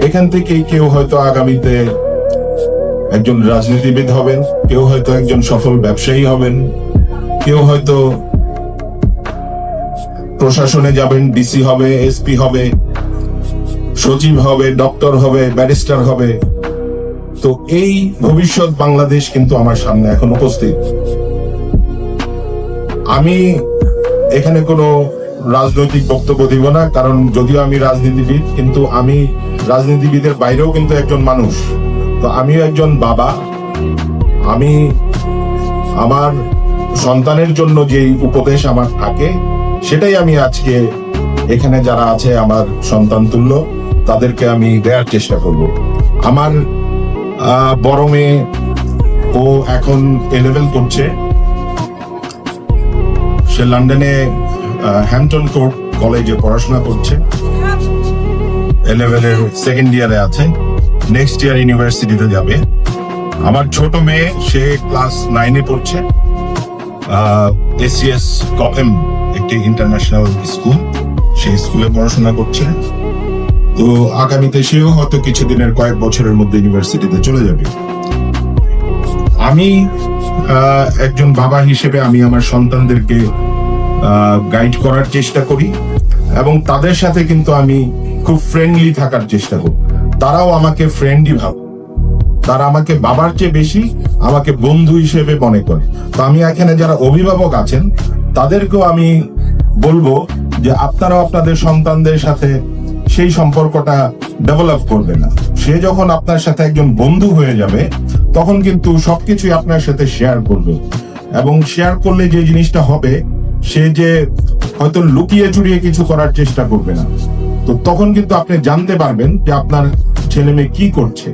এখান থেকে কেউ হয়তো আগামীতে একজন রাজনীতিবিদ হবেন, কেউ হয়তো একজন সফল ব্যবসায়ী হবেন, কেউ হয়তো প্রশাসনে যাবেন, ডিসি হবে, এসপি হবে, সচিব হবে, ডক্টর হবে, ব্যারিস্টার হবে। তো এই ভবিষ্যৎ বাংলাদেশ কিন্তু আমার সামনে এখন উপস্থিত। আমি এখানে কোনো রাজনৈতিক বক্তব্য দিব না, কারণ যদিও আমি রাজনীতিবিদ, কিন্তু আমি রাজনীতিবিদের বাইরেও কিন্তু একজন মানুষ। তো আমিও একজন বাবা। আমি আমার সন্তানের জন্য যেই উপদেশ আমার থাকে, সেটাই আমি আজকে এখানে যারা আছে আমার সন্তান তুল্য, তাদেরকে আমি দেওয়ার চেষ্টা করব। আমার বড় মেয়ে, ও এখন A-level করছে। সে লন্ডনে হ্যাম্পটন কোর্ট কলেজে পড়াশোনা করছে। A-level এর সেকেন্ড ইয়ারে আছে, নেক্সট ইয়ার ইউনিভার্সিটিতে যাবে। আমার ছোট মেয়ে, সে ক্লাস 9-এ পড়ছে। ACS কপেম একটি ইন্টারন্যাশনাল স্কুল, সেই স্কুলে পড়াশোনা করছে। তো আগামীতে সেও হয়তো কিছুদিনের কয়েক বছরের মধ্যে ইউনিভার্সিটিতে চলে যাবে। আমি একজন বাবা হিসেবে আমি আমার সন্তানদেরকে গাইড করার চেষ্টা করি, এবং তাদের সাথে কিন্তু আমি খুব ফ্রেন্ডলি থাকার চেষ্টা করি। তারাও আমাকে ফ্রেন্ডই ভাবে, তারা আমাকে বাবার চেয়ে বেশি আমাকে বন্ধু হিসেবে মনে করে। তো আমি এখানে যারা অভিভাবক আছেন, তাদেরকেও আমি বলবো যে আপনারাও আপনাদের সন্তানদের সাথে সেই সম্পর্কটা ডেভেলপ করবে না। সে যখন আপনার সাথে একজন বন্ধু হয়ে যাবে, তখন কিন্তু সবকিছুই আপনার সাথে শেয়ার করবে, এবং শেয়ার করলে যে জিনিসটা হবে, সে যে হয়তো লুকিয়ে চুরিয়ে কিছু করার চেষ্টা করবে না। তো তখন কিন্তু আপনি জানতে পারবেন যে আপনার ছেলে মেয়ে কি করছে।